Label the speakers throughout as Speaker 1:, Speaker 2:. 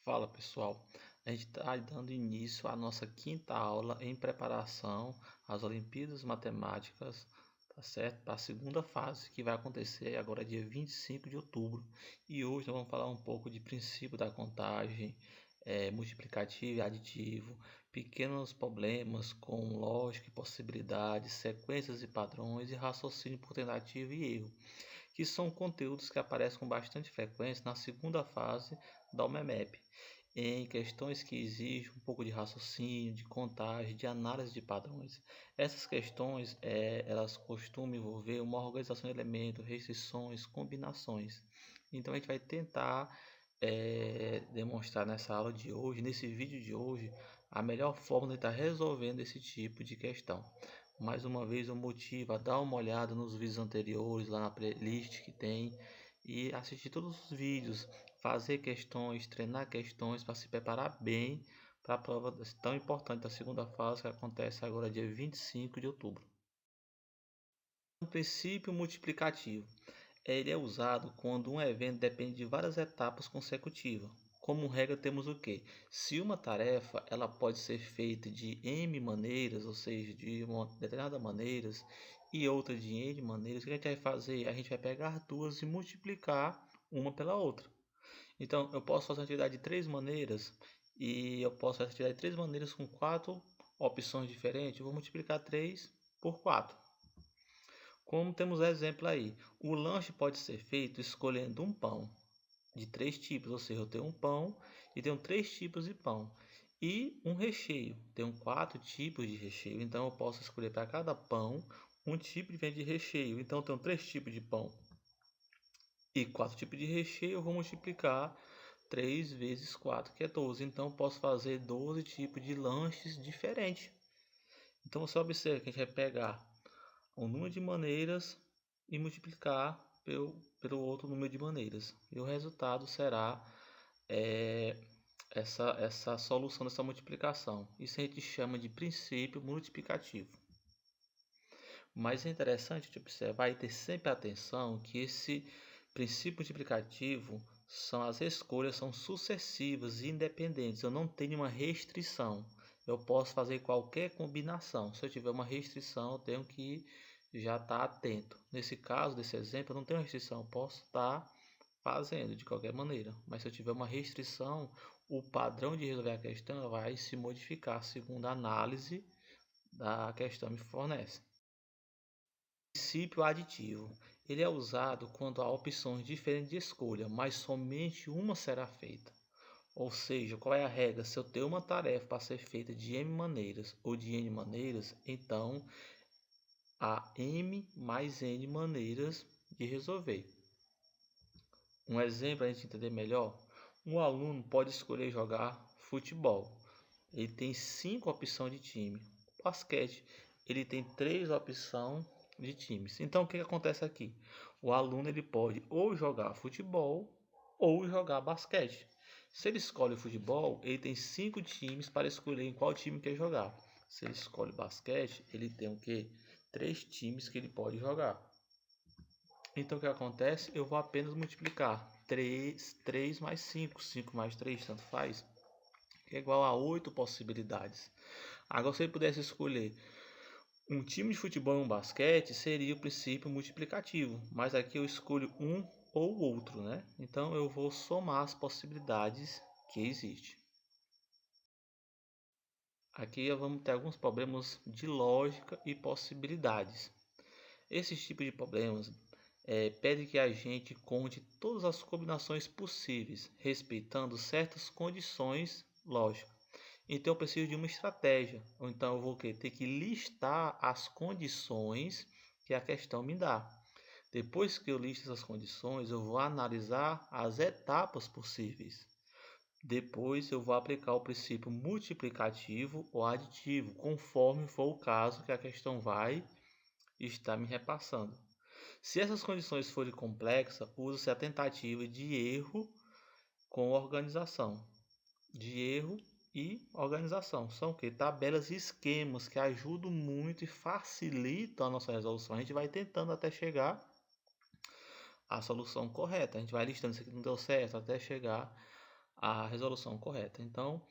Speaker 1: Fala pessoal, a gente está dando início à nossa quinta aula em preparação às Olimpíadas Matemáticas, tá certo? Para a segunda fase que vai acontecer agora dia 25 de outubro. E hoje nós vamos falar um pouco de princípio da contagem, multiplicativo e aditivo, pequenos problemas com lógica e possibilidades, sequências e padrões e raciocínio por tentativa e erro, que são conteúdos que aparecem com bastante frequência na segunda fase da UMEMEP, em questões que exigem um pouco de raciocínio, de contagem, de análise de padrões. Essas questões, elas costumam envolver uma organização de elementos, restrições, combinações. Então a gente vai tentar demonstrar nessa aula de hoje, nesse vídeo de hoje, a melhor forma de estar resolvendo esse tipo de questão. Mais uma vez eu motivo a dar uma olhada nos vídeos anteriores, lá na playlist que tem, e assistir todos os vídeos, fazer questões, treinar questões para se preparar bem para a prova tão importante da segunda fase que acontece agora dia 25 de outubro. O princípio multiplicativo. Ele é usado quando um evento depende de várias etapas consecutivas. Como regra temos o que? Se uma tarefa ela pode ser feita de m maneiras, ou seja, de uma determinada maneiras, e outra de n maneiras, o que a gente vai fazer? A gente vai pegar duas e multiplicar uma pela outra. Então, eu posso fazer uma atividade de três maneiras, e eu posso fazer a atividade de três maneiras com quatro opções diferentes. Eu vou multiplicar 3 por 4. Como temos exemplo aí, o lanche pode ser feito escolhendo um pão de três tipos, ou seja, eu tenho um pão e tenho três tipos de pão. E um recheio, tenho quatro tipos de recheio, então eu posso escolher para cada pão um tipo diferente de recheio. Então eu tenho três tipos de pão e quatro tipos de recheio, eu vou multiplicar 3 vezes 4, que é 12. Então eu posso fazer 12 tipos de lanches diferentes. Então você observa que a gente vai pegar o número de maneiras e multiplicar pelo outro número de maneiras. E o resultado será essa solução dessa multiplicação. Isso a gente chama de princípio multiplicativo. Mas é interessante de observar e ter sempre atenção que esse princípio multiplicativo as escolhas são sucessivas e independentes. Eu não tenho uma restrição. Eu posso fazer qualquer combinação. Se eu tiver uma restrição, eu tenho que já estar atento. Nesse caso, desse exemplo, eu não tenho restrição. Eu posso estar fazendo de qualquer maneira. Mas se eu tiver uma restrição, o padrão de resolver a questão vai se modificar segundo a análise da questão me fornece. Princípio aditivo. Ele é usado quando há opções diferentes de escolha, mas somente uma será feita. Ou seja, qual é a regra? Se eu tenho uma tarefa para ser feita de m maneiras ou de n maneiras, então há m mais n maneiras de resolver. Um exemplo para a gente entender melhor: um aluno pode escolher jogar futebol. Ele tem 5 opções de time. Basquete, ele tem 3 opções de times. Então o que acontece aqui? O aluno ele pode ou jogar futebol ou jogar basquete. Se ele escolhe futebol, ele tem 5 times para escolher em qual time quer jogar. Se ele escolhe basquete, ele tem o que? 3 times que ele pode jogar. Então o que acontece? Eu vou apenas multiplicar 3 mais 5, 5 mais 3, tanto faz, que é igual a 8 possibilidades. Agora, se ele pudesse escolher um time de futebol e um basquete, seria o princípio multiplicativo, mas aqui eu escolho um ou outro, né? Então eu vou somar as possibilidades que existem. Aqui vamos ter alguns problemas de lógica e possibilidades. Esses tipos de problemas pedem que a gente conte todas as combinações possíveis, respeitando certas condições lógicas. Então eu preciso de uma estratégia. Ou então eu vou ter que listar as condições que a questão me dá. Depois que eu listo essas condições, eu vou analisar as etapas possíveis. Depois eu vou aplicar o princípio multiplicativo ou aditivo, conforme for o caso que a questão vai estar me repassando. Se essas condições forem complexas, usa-se a tentativa de erro com organização. De erro e organização. São o que? Tabelas e esquemas que ajudam muito e facilitam a nossa resolução. A gente vai tentando até chegar à solução correta. A gente vai listando isso aqui não deu certo até chegar a resolução correta. Então,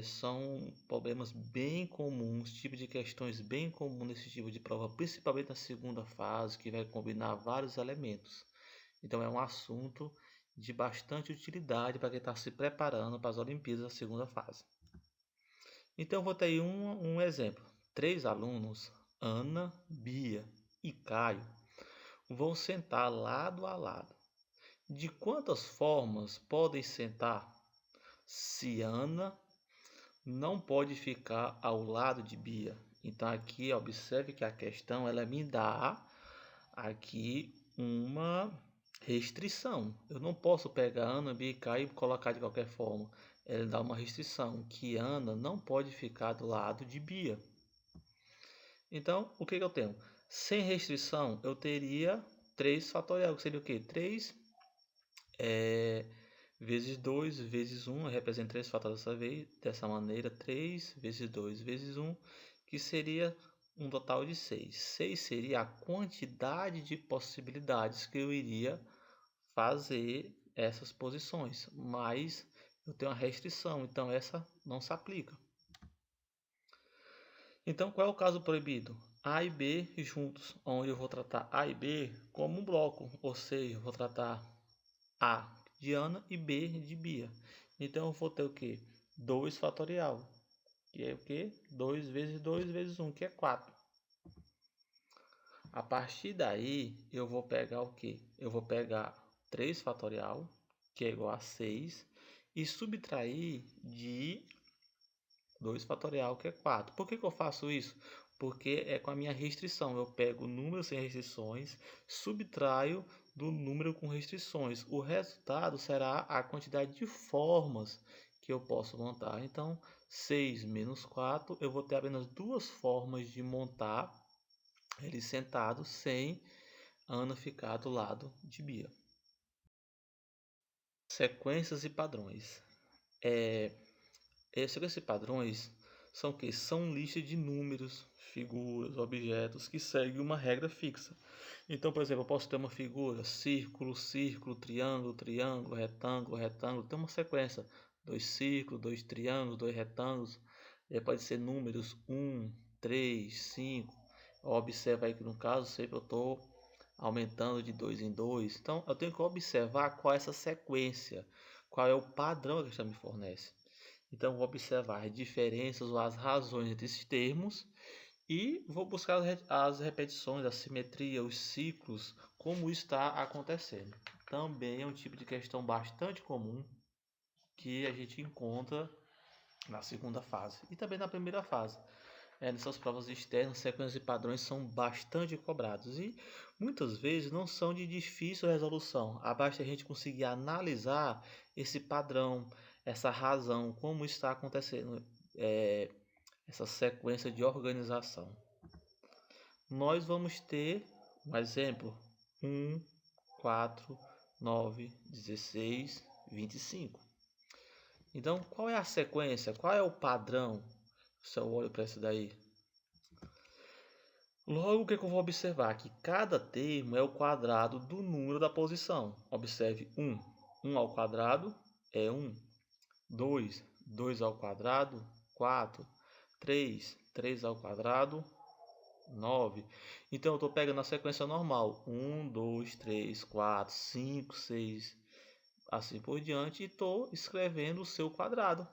Speaker 1: são problemas bem comuns, tipo de questões bem comuns nesse tipo de prova, principalmente na segunda fase, que vai combinar vários elementos. Então, é um assunto de bastante utilidade para quem está se preparando para as Olimpíadas da segunda fase. Então, eu vou ter aí um exemplo. 3 alunos, Ana, Bia e Caio, vão sentar lado a lado. De quantas formas podem sentar? Se Ana não pode ficar ao lado de Bia. Então aqui observe que a questão ela me dá aqui uma restrição. Eu não posso pegar Ana, Bia e Caio e colocar de qualquer forma. Ela dá uma restrição que Ana não pode ficar do lado de Bia. Então o que eu tenho? Sem restrição eu teria 3 fatorial, que seria o quê? 3 vezes 2 vezes 1, eu represento 3 fatoriais dessa maneira, 3 vezes 2 vezes 1, que seria um total de 6. 6 seria a quantidade de possibilidades que eu iria fazer essas posições, mas eu tenho uma restrição, então essa não se aplica. Então, qual é o caso proibido? A e B juntos, onde eu vou tratar A e B como um bloco, ou seja, eu vou tratar A de Ana e B de Bia. Então eu vou ter o que? 2 fatorial, que é o que? 2 vezes 2 vezes 1, que é 4. A partir daí, eu vou pegar o que? Eu vou pegar 3 fatorial, que é igual a 6, e subtrair de 2 fatorial, que é 4. Por que eu faço isso? Porque é com a minha restrição. Eu pego o número sem restrições, subtraio do número com restrições. O resultado será a quantidade de formas que eu posso montar. Então, 6 menos 4, eu vou ter apenas 2 formas de montar ele sentado sem Ana ficar do lado de Bia. Sequências e padrões. Sequências e padrões são que são listas de números, figuras, objetos que seguem uma regra fixa. Então, por exemplo, eu posso ter uma figura círculo, círculo, triângulo, triângulo, retângulo, retângulo. Tem uma sequência: 2 círculos, 2 triângulos, 2 retângulos. Pode ser números 1, 3, 5. Observa aí que no caso sempre eu estou aumentando de 2 em 2. Então eu tenho que observar qual é essa sequência, qual é o padrão que a questão me fornece. Então vou observar as diferenças ou as razões desses termos e vou buscar as repetições, a simetria, os ciclos, como está acontecendo. Também é um tipo de questão bastante comum que a gente encontra na segunda fase e também na primeira fase. Nessas provas externas, sequências e padrões são bastante cobrados e muitas vezes não são de difícil resolução. Basta a gente conseguir analisar esse padrão, essa razão, como está acontecendo essa sequência de organização. Nós vamos ter um exemplo: 1, 4, 9, 16, 25. Então, qual é a sequência? Qual é o padrão? Se eu olho para isso daí. Logo, o que eu vou observar? Que cada termo é o quadrado do número da posição. Observe 1. 1 ao quadrado é 1. 2. 2 ao quadrado, 4. 3. 3 ao quadrado, 9. Então, eu estou pegando a sequência normal. 1, 2, 3, 4, 5, 6, assim por diante. E estou escrevendo o seu quadrado.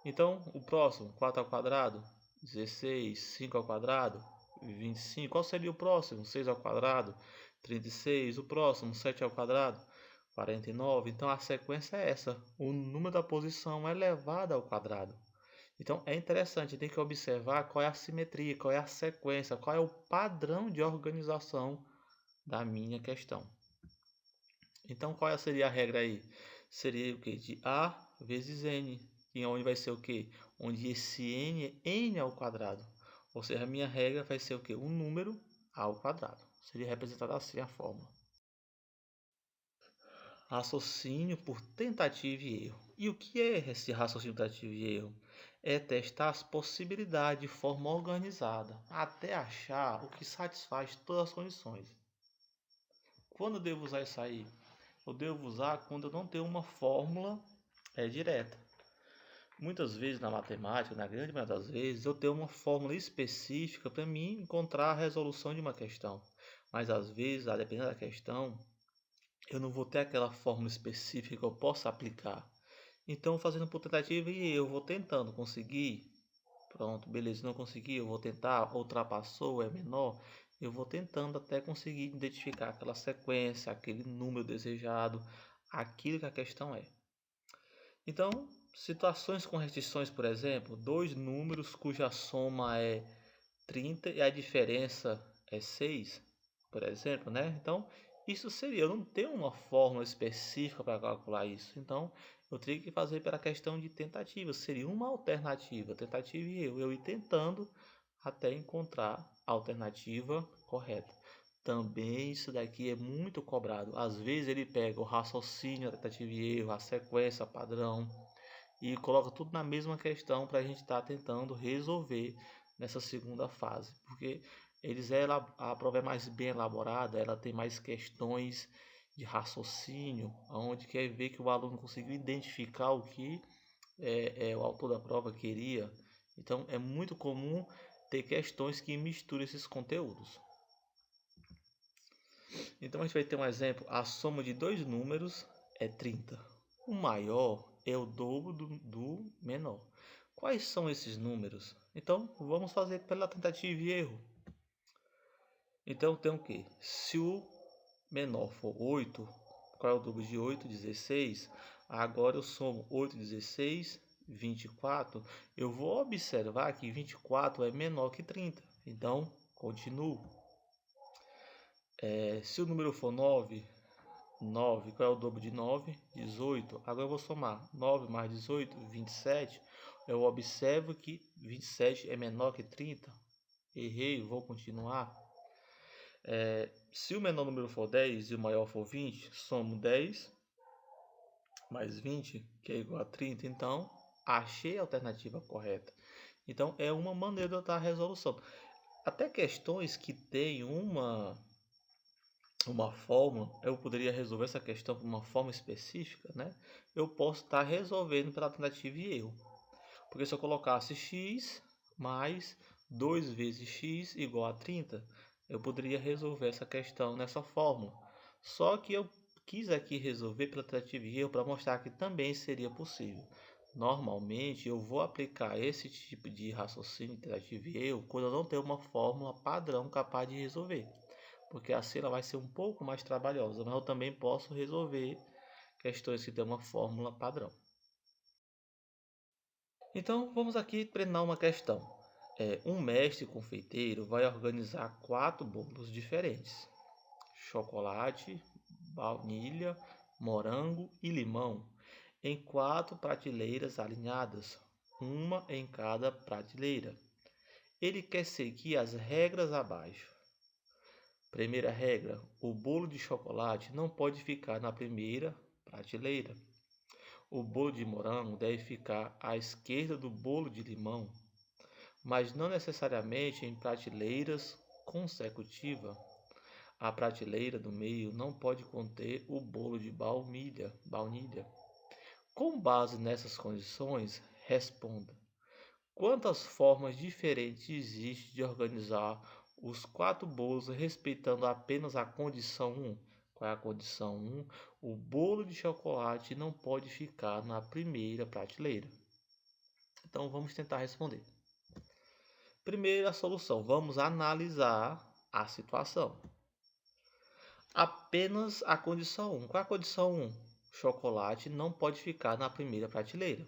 Speaker 1: Então, o próximo, 4 ao quadrado, 16, 5 ao quadrado, 25. Qual seria o próximo? 6 ao quadrado, 36. O próximo, 7 ao quadrado, 49. Então, a sequência é essa. O número da posição é elevado ao quadrado. Então, é interessante, tem que observar qual é a simetria, qual é a sequência, qual é o padrão de organização da minha questão. Então, qual seria a regra aí? Seria o que? De A vezes N. E onde vai ser o que? Onde esse N é N ao quadrado. Ou seja, a minha regra vai ser o que? Um número ao quadrado. Seria representada assim a fórmula. Raciocínio por tentativa e erro. E o que é esse raciocínio por tentativa e erro? É testar as possibilidades de forma organizada, até achar o que satisfaz todas as condições. Quando eu devo usar isso aí? Eu devo usar quando eu não tenho uma fórmula é direta. Muitas vezes na matemática, na grande maioria das vezes, eu tenho uma fórmula específica para mim encontrar a resolução de uma questão. Mas às vezes, a depender da questão, eu não vou ter aquela fórmula específica que eu possa aplicar. Então, fazendo por tentativa e erro, eu vou tentando conseguir. Pronto, beleza, não consegui, eu vou tentar, ultrapassou, é menor, eu vou tentando até conseguir identificar aquela sequência, aquele número desejado, aquilo que a questão é. Então, situações com restrições, por exemplo, dois números cuja soma é 30 e a diferença é 6, por exemplo, né? Então, isso seria, eu não tenho uma fórmula específica para calcular isso. Então, eu teria que fazer pela questão de tentativa, seria uma alternativa, tentativa e eu ir tentando até encontrar a alternativa correta. Também isso daqui é muito cobrado. Às vezes ele pega o raciocínio, a tentativa e erro, a sequência, padrão, e coloca tudo na mesma questão para a gente estar tentando resolver nessa segunda fase, porque a prova é mais bem elaborada, ela tem mais questões de raciocínio, onde quer ver que o aluno conseguiu identificar o que o autor da prova queria. Então é muito comum ter questões que misturam esses conteúdos. Então a gente vai ter um exemplo, a soma de dois números é 30. O maior é o dobro do menor. Quais são esses números? Então vamos fazer pela tentativa e erro. Então tem o que? Se o menor for 8, qual é o dobro de 8? 16. Agora eu somo 8, 16, 24. Eu vou observar que 24 é menor que 30. Então continuo. Se o número for 9, qual é o dobro de 9? 18. Agora eu vou somar 9 mais 18, 27. Eu observo que 27 é menor que 30. Errei, vou continuar. Se o menor número for 10 e o maior for 20, somo 10 mais 20, que é igual a 30. Então, achei a alternativa correta. Então, é uma maneira de eu dar a resolução. Até questões que têm uma fórmula, eu poderia resolver essa questão por uma forma específica, né? Eu posso estar resolvendo pela tentativa e erro. Porque se eu colocasse x mais 2 vezes x igual a 30, eu poderia resolver essa questão nessa fórmula. Só que eu quis aqui resolver pela tentativa e erro para mostrar que também seria possível. Normalmente eu vou aplicar esse tipo de raciocínio tentativa e erro quando eu não tenho uma fórmula padrão capaz de resolver, porque assim ela vai ser um pouco mais trabalhosa, mas eu também posso resolver questões que têm uma fórmula padrão. Então vamos aqui treinar uma questão. Um mestre confeiteiro vai organizar 4 bolos diferentes: chocolate, baunilha, morango e limão, em 4 prateleiras alinhadas, uma em cada prateleira. Ele quer seguir as regras abaixo. Primeira regra: o bolo de chocolate não pode ficar na primeira prateleira. O bolo de morango deve ficar à esquerda do bolo de limão, mas não necessariamente em prateleiras consecutivas. A prateleira do meio não pode conter o bolo de baunilha. Com base nessas condições, responda: quantas formas diferentes existem de organizar os 4 bolos respeitando apenas a condição 1? Qual é a condição 1? O bolo de chocolate não pode ficar na primeira prateleira. Então vamos tentar responder. Primeira solução, vamos analisar a situação. Apenas a condição 1. Qual é a condição 1? Chocolate não pode ficar na primeira prateleira.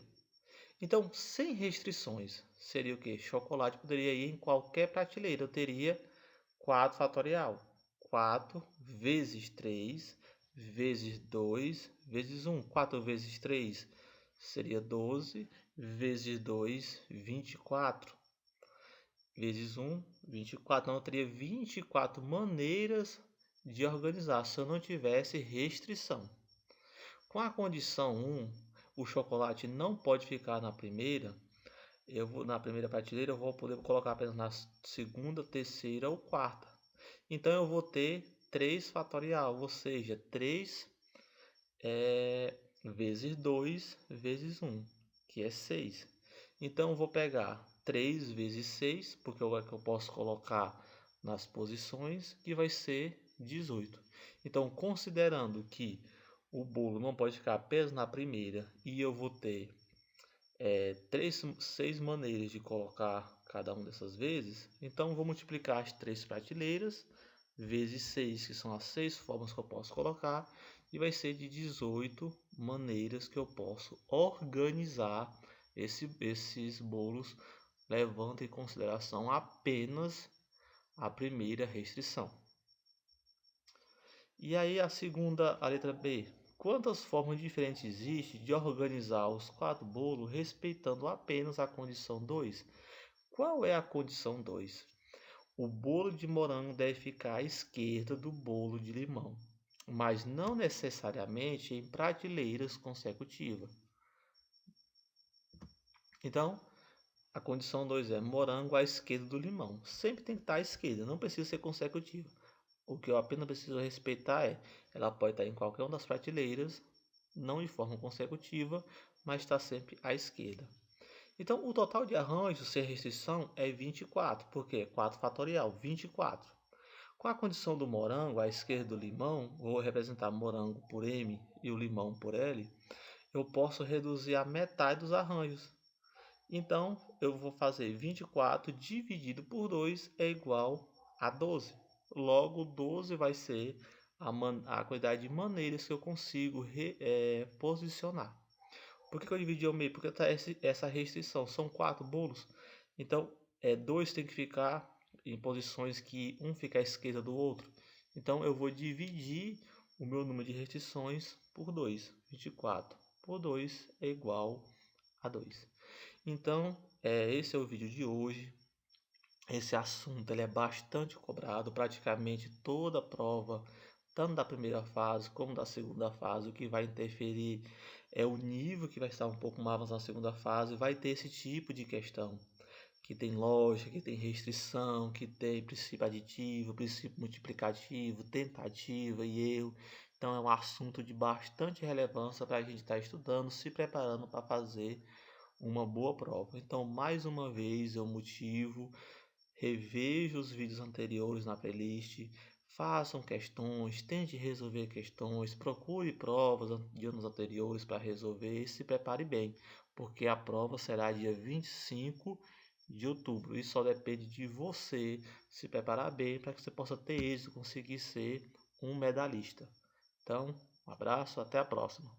Speaker 1: Então, sem restrições, seria o que? Chocolate poderia ir em qualquer prateleira. Eu teria 4 fatorial. 4 vezes 3 vezes 2 vezes 1. 4 vezes 3 seria 12, vezes 2, 24. Vezes 1, 24. Então, eu teria 24 maneiras de organizar se eu não tivesse restrição. Com a condição 1, o chocolate não pode ficar na primeira. Na primeira prateleira, eu vou poder colocar apenas na segunda, terceira ou quarta. Então, eu vou ter 3 fatorial, ou seja, 3 vezes 2 vezes 1, que é 6. Então, eu vou pegar 3 vezes 6, porque é o que eu posso colocar nas posições, que vai ser 18. Então, considerando que o bolo não pode ficar apenas na primeira e eu vou ter 6 maneiras de colocar cada uma dessas vezes, então vou multiplicar as 3 prateleiras vezes 6, que são as 6 formas que eu posso colocar, e vai ser de 18 maneiras que eu posso organizar esses bolos, levando em consideração apenas a primeira restrição. E aí a letra B. Quantas formas diferentes existem de organizar os 4 bolos respeitando apenas a condição 2? Qual é a condição 2? O bolo de morango deve ficar à esquerda do bolo de limão, mas não necessariamente em prateleiras consecutivas. Então, a condição 2 é morango à esquerda do limão. Sempre tem que estar à esquerda, não precisa ser consecutiva. O que eu apenas preciso respeitar é, ela pode estar em qualquer uma das prateleiras, não de forma consecutiva, mas está sempre à esquerda. Então, o total de arranjos sem restrição é 24, porque 4 fatorial, 24. Com a condição do morango à esquerda do limão, vou representar morango por M e o limão por L, eu posso reduzir a metade dos arranjos. Então, eu vou fazer 24 dividido por 2 é igual a 12. Logo, 12 vai ser a quantidade de maneiras que eu consigo posicionar. Por que eu dividi ao meio? Porque tá essa restrição. São 4 bolos. Então, 2 tem que ficar em posições que um fica à esquerda do outro. Então, eu vou dividir o meu número de restrições por 2. 24 por 2 é igual a 2. Então, esse é o vídeo de hoje. Esse assunto ele é bastante cobrado, praticamente toda a prova, tanto da primeira fase como da segunda fase, o que vai interferir é o nível que vai estar um pouco mais avançado na segunda fase, vai ter esse tipo de questão, que tem lógica, que tem restrição, que tem princípio aditivo, princípio multiplicativo, tentativa e erro. Então é um assunto de bastante relevância para a gente estar estudando, se preparando para fazer uma boa prova. Então, mais uma vez, eu motivo, reveja os vídeos anteriores na playlist, façam questões, tente resolver questões, procure provas de anos anteriores para resolver e se prepare bem, porque a prova será dia 25 de outubro e só depende de você se preparar bem para que você possa ter êxito, conseguir ser um medalhista. Então, um abraço, até a próxima.